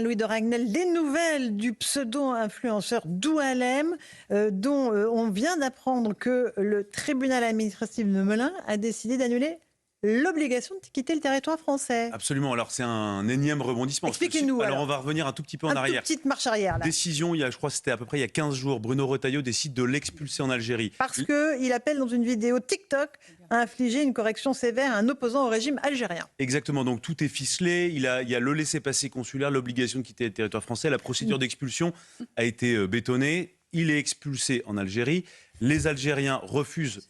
Louis de Ragnel, des nouvelles du pseudo-influenceur Doualem, dont on vient d'apprendre que le tribunal administratif de Melun a décidé d'annuler l'obligation de quitter le territoire français. Absolument, alors c'est un énième rebondissement. Expliquez-nous. Alors on va revenir un tout petit peu en arrière. Une petite marche arrière. Là. Décision, je crois que c'était à peu près il y a 15 jours, Bruno Retailleau décide de l'expulser en Algérie. Parce qu'il appelle dans une vidéo TikTok à infliger une correction sévère à un opposant au régime algérien. Exactement, donc tout est ficelé, il y a le laissez-passer consulaire, l'obligation de quitter le territoire français, la procédure d'expulsion a été bétonnée, il est expulsé en Algérie. Les Algériens refusent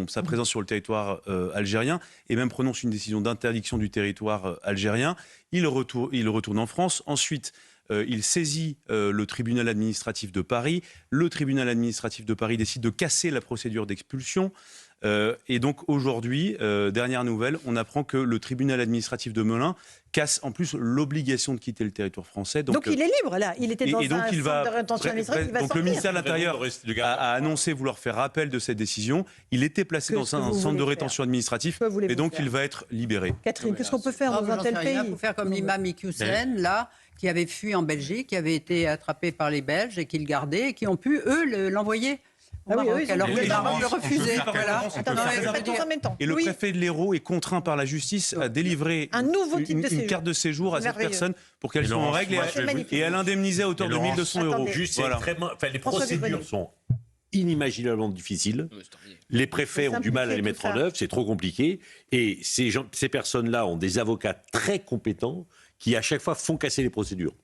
sa présence sur le territoire algérien et même prononcent une décision d'interdiction du territoire algérien. Il retourne en France. Ensuite, il saisit le tribunal administratif de Paris. Le tribunal administratif de Paris décide de casser la procédure d'expulsion. Et donc aujourd'hui, dernière nouvelle, on apprend que le tribunal administratif de Melun casse en plus l'obligation de quitter le territoire français. Donc il est libre là, il était dans un centre de rétention administrative, il va sortir. Le ministère de l'Intérieur a annoncé vouloir faire appel de cette décision. Il était placé dans un centre de rétention administratif et donc il va être libéré. Catherine, qu'est-ce qu'on peut faire dans un tel pays? Il faut faire comme l'imam Iqiyoussen, là, qui avait fui en Belgique, qui avait été attrapé par les Belges et qui le gardaient et qui ont pu, eux, l'envoyer. Alors que les Maroc le refusaient. Et le préfet de l'Hérault est contraint par la justice à délivrer une carte de séjour à cette personne pour qu'elle soit en règle et à l'indemniser à hauteur de 1 200 €. Les procédures sont inimaginablement difficiles. Les préfets ont du mal à les mettre en œuvre, c'est trop compliqué. Et ces personnes-là ont des avocats très compétents qui, à chaque fois, font casser les procédures.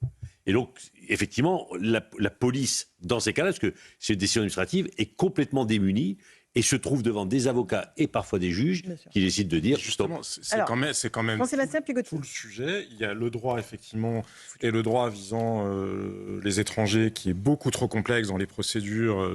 Et donc, effectivement, la police, dans ces cas-là, parce que c'est une décision administrative, est complètement démunie et se trouve devant des avocats et parfois des juges qui décident de dire justement, c'est quand même tout le sujet. Il y a le droit, effectivement, et le droit visant les étrangers qui est beaucoup trop complexe dans les procédures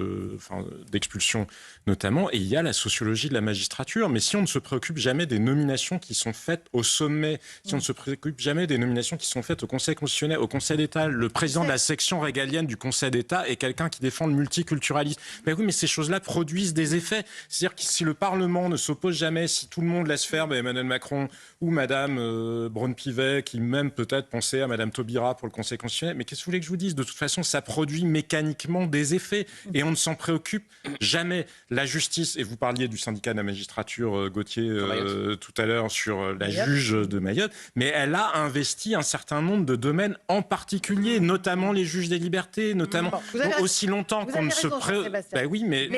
d'expulsion notamment, et il y a la sociologie de la magistrature. Mais si on ne se préoccupe jamais des nominations qui sont faites au sommet, si on ne se préoccupe jamais des nominations qui sont faites au Conseil constitutionnel, au Conseil d'État, le président de la section régalienne du Conseil d'État est quelqu'un qui défend le multiculturalisme. Ben oui, mais ces choses-là produisent des effets. C'est-à-dire que si le Parlement ne s'oppose jamais, si tout le monde laisse faire Emmanuel Macron ou Madame Braun-Pivet, qui même peut-être pensait à Madame Taubira pour le Conseil constitutionnel, mais qu'est-ce que vous voulez que je vous dise? De toute façon, ça produit mécaniquement des effets et on ne s'en préoccupe jamais. La justice, et vous parliez du syndicat de la magistrature, Gauthier, tout à l'heure, sur la juge de Mayotte, mais elle a investi un certain nombre de domaines en particulier, notamment les juges des libertés, notamment aussi longtemps qu'on ne se préoccupe. Ben oui, mais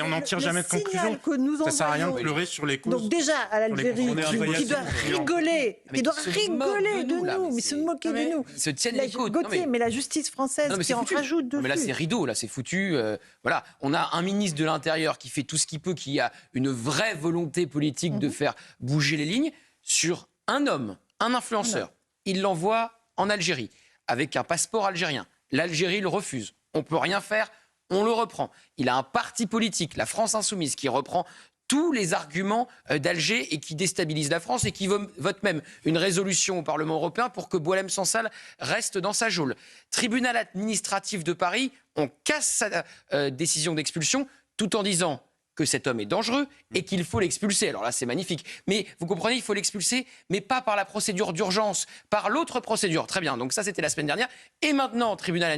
on n'en tire jamais de conclusion. Ça sert à rien de pleurer sur les causes. Donc déjà, à l'Algérie, qui doit rigoler, de nous, mais se moquer de nous. Ils se tiennent les côtes. Gauthier, mais la justice française qui en rajoute dessus. Mais là, c'est rideau, là, c'est foutu. Voilà, on a un ministre de l'Intérieur qui fait tout ce qu'il peut, qui a une vraie volonté politique de faire bouger les lignes sur un homme, un influenceur. Il l'envoie en Algérie avec un passeport algérien. L'Algérie le refuse. On ne peut rien faire. On le reprend. Il a un parti politique, la France Insoumise, qui reprend tous les arguments d'Alger et qui déstabilise la France et qui vote même une résolution au Parlement européen pour que Boualem Sansal reste dans sa geôle. Tribunal administratif de Paris, on casse sa décision d'expulsion tout en disant que cet homme est dangereux et qu'il faut l'expulser. Alors là, c'est magnifique. Mais vous comprenez, il faut l'expulser, mais pas par la procédure d'urgence, par l'autre procédure. Très bien, donc ça, c'était la semaine dernière. Et maintenant, tribunal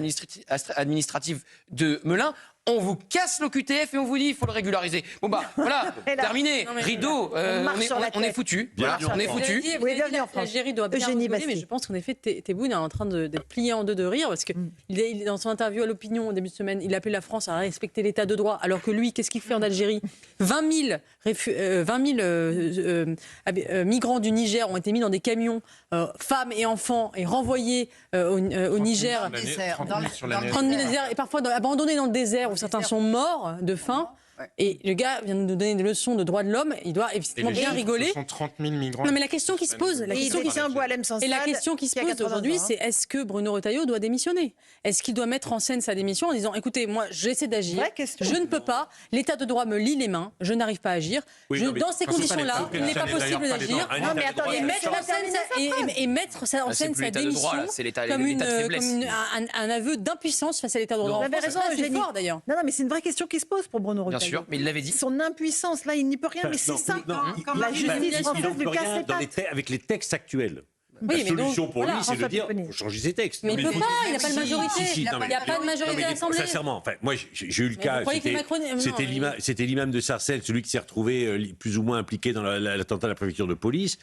administratif de Melun, on vous casse l'OQTF et on vous dit il faut le régulariser. Bon bah voilà, terminé, rideau, on est foutu. Voilà, on est foutu. L'Algérie doit bien rigoler, mais je pense qu'en effet, Tebboune est en train d'être plié en deux de rire, parce que dans son interview à l'Opinion au début de semaine, il appelait la France à respecter l'état de droit, alors que lui, qu'est-ce qu'il fait en Algérie? 20 000 migrants du Niger ont été mis dans des camions, femmes et enfants, et renvoyés au Niger. 30 000 déserts, et parfois abandonnés dans le désert, où certains sont morts de faim. Et le gars vient de nous donner des leçons de droits de l'homme. Il doit effectivement bien rigoler. Ce sont 30 000 migrants. Non, mais la question qui se pose, la question qui se pose aujourd'hui, c'est est-ce que Bruno Retailleau doit démissionner? Est-ce qu'il doit mettre en scène sa démission en disant écoutez, moi j'essaie d'agir, je ne peux pas, l'état de droit me lie les mains, je n'arrive pas à agir. Dans ces conditions-là, il n'est pas possible d'agir. Et mettre en scène sa démission comme un aveu d'impuissance face à l'état de droit. Vous avez raison, c'est fort d'ailleurs. Non, mais c'est une vraie question qui se pose pour Bruno Retailleau. Bien sûr, mais il l'avait dit. Son impuissance, là, il n'y peut rien, mais c'est ça. La justice française lui casse les pattes. Avec les textes actuels. La solution pour lui, c'est de dire il faut changer ses textes. Mais il ne peut pas, il n'a pas de majorité. Il n'y a pas de majorité à l'Assemblée. Sincèrement, moi j'ai eu le cas, c'était l'imam de Sarcelles, celui qui s'est retrouvé plus ou moins impliqué dans l'attentat à la préfecture de police.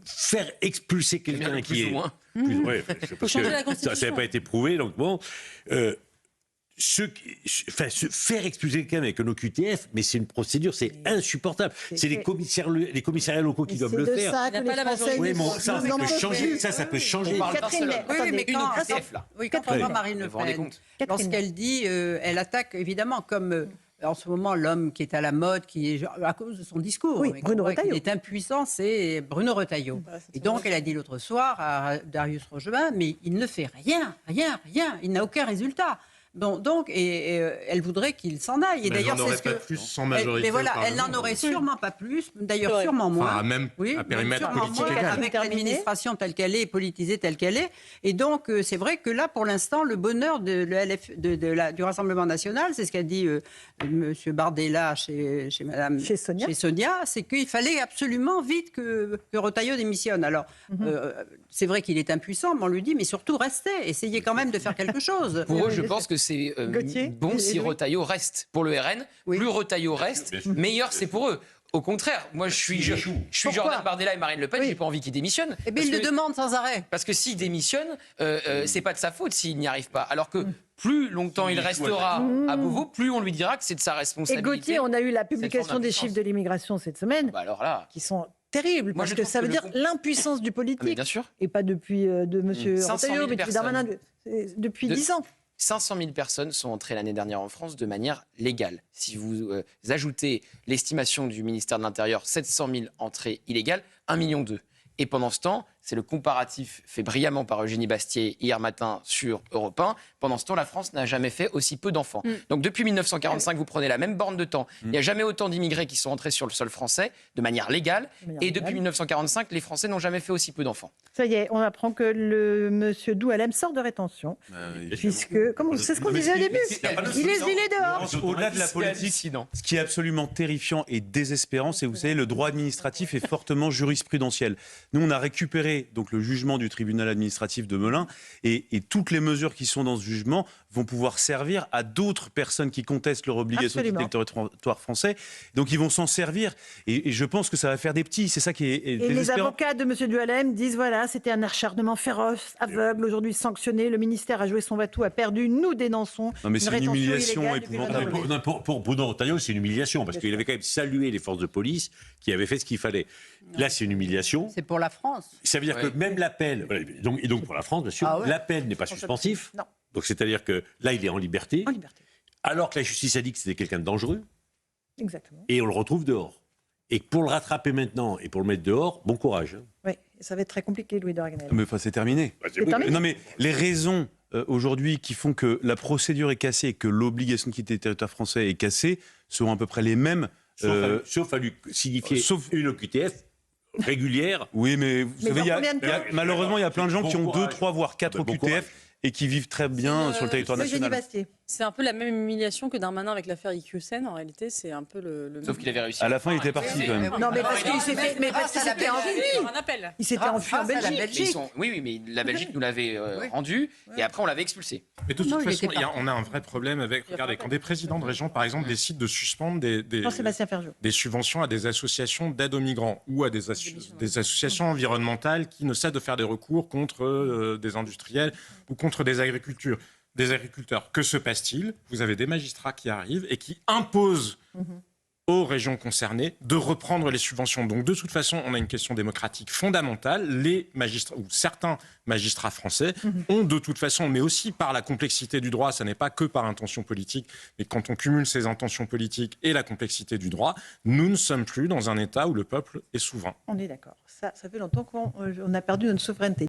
Faire expulser quelqu'un qui est... Parce que ça n'avait pas été prouvé, donc bon... faire expulser quelqu'un avec un OQTF, mais c'est une procédure, c'est insupportable. C'est les commissariats locaux qui doivent le faire. Ça peut changer. Quand on voit Marine Le Pen, lorsqu'elle dit, elle attaque évidemment comme... en ce moment, l'homme qui est à la mode, qui est à cause de son discours, Bruno Retailleau. Il est impuissant, c'est Bruno Retailleau. Et donc, elle a dit l'autre soir à Darius Rochemain, mais il ne fait rien. Il n'a aucun résultat. Donc, elle voudrait qu'il s'en aille. Et d'ailleurs, c'est ce que. Plus sans majorité. Mais voilà, elle n'en aurait sûrement pas plus. D'ailleurs, sûrement moins. Même à périmètre politique égal. Avec l'administration telle qu'elle est, politisée telle qu'elle est. Et donc, c'est vrai que là, pour l'instant, le bonheur du Rassemblement national, c'est ce qu'a dit M. Bardella chez Sonia, c'est qu'il fallait absolument vite que Retailleau démissionne. Alors, c'est vrai qu'il est impuissant, mais on lui dit, mais surtout restez, essayez quand même de faire quelque chose. Pour eux, je pense que c'est bon si Retailleau reste. Pour le RN, plus Retailleau reste, meilleur c'est pour eux. Au contraire, moi je suis Jordan Bardella et Marine Le Pen, j'ai pas envie qu'ils démissionnent. Eh bien, ils le demandent sans arrêt. Parce que s'il démissionne, c'est pas de sa faute s'il n'y arrive pas. Alors que plus longtemps il restera à Beauvau, plus on lui dira que c'est de sa responsabilité. Et Gauthier, on a eu la publication des chiffres de l'immigration cette semaine, alors là, qui sont terribles, parce que ça veut dire l'impuissance du politique. Bien sûr. Et pas depuis de M. Retailleau, mais depuis Darmanin, depuis 10 ans. 500 000 personnes sont entrées l'année dernière en France de manière légale. Si vous ajoutez l'estimation du ministère de l'Intérieur, 700 000 entrées illégales, 1,2 million. Et pendant ce temps, c'est le comparatif fait brillamment par Eugénie Bastier hier matin sur Europe 1. Pendant ce temps, la France n'a jamais fait aussi peu d'enfants. Donc depuis 1945, vous prenez la même borne de temps. Il n'y a jamais autant d'immigrés qui sont entrés sur le sol français de manière légale. Et depuis 1945, les Français n'ont jamais fait aussi peu d'enfants. Ça y est, on apprend que le monsieur Doualem sort de rétention. Puisque, c'est ce qu'on disait au début, il est dehors. Au-delà de la politique, ce qui est absolument terrifiant et désespérant, c'est, vous savez, le droit administratif est fortement jurisprudentiel. Nous, on a récupéré donc le jugement du tribunal administratif de Melun et toutes les mesures qui sont dans ce jugement vont pouvoir servir à d'autres personnes qui contestent leur obligation de quitter le territoire français. Donc, ils vont s'en servir et je pense que ça va faire des petits. C'est ça qui est désespérant. Et les avocats de M. Doualem disent, voilà, c'était un acharnement féroce, aveugle, aujourd'hui sanctionné. Le ministère a joué son va-tout, a perdu. Nous dénonçons. Non, mais c'est une humiliation épouvantable. Pour Bruno Retailleau, c'est une humiliation parce qu'il avait quand même salué les forces de police qui avaient fait ce qu'il fallait. Là, c'est une humiliation. C'est pour la France. Ça veut dire que même l'appel, et donc pour la France, bien sûr, l'appel n'est pas suspensif. Non. Donc c'est-à-dire que là, il est en liberté. Alors que la justice a dit que c'était quelqu'un de dangereux. Exactement. Et on le retrouve dehors. Et pour le rattraper maintenant et pour le mettre dehors, bon courage. Oui, ça va être très compliqué, Louis de Ragnel. Mais c'est terminé. Non, mais les raisons aujourd'hui qui font que la procédure est cassée et que l'obligation de quitter le territoire français est cassée seront à peu près les mêmes. Sauf à lui signifier une OQTF régulière. Oui, mais vous savez, malheureusement, il y a plein de gens qui ont 2, 3, voire 4 OQTF et qui vivent très bien sur le territoire national. C'est un peu la même humiliation que Darmanin avec l'affaire IQSN. En réalité, c'est un peu le Sauf qu'il avait réussi. À la fin, il était parti quand même. Non, mais parce qu'il s'était enfui. Il s'était enfui en Belgique. Oui, mais la Belgique nous l'avait rendu et après on l'avait expulsé. Mais de toute façon, on a un vrai problème avec. Regardez, quand des présidents de région, par exemple, décident de suspendre des subventions à des associations d'aide aux migrants ou à des associations environnementales qui ne cessent de faire des recours contre des industriels ou contre des agriculteurs. Que se passe-t-il ? Vous avez des magistrats qui arrivent et qui imposent aux régions concernées de reprendre les subventions. Donc de toute façon, on a une question démocratique fondamentale. Les magistrats, ou certains magistrats français, ont de toute façon, mais aussi par la complexité du droit, ça n'est pas que par intention politique, mais quand on cumule ces intentions politiques et la complexité du droit, nous ne sommes plus dans un État où le peuple est souverain. On est d'accord. Ça fait longtemps qu'on a perdu notre souveraineté.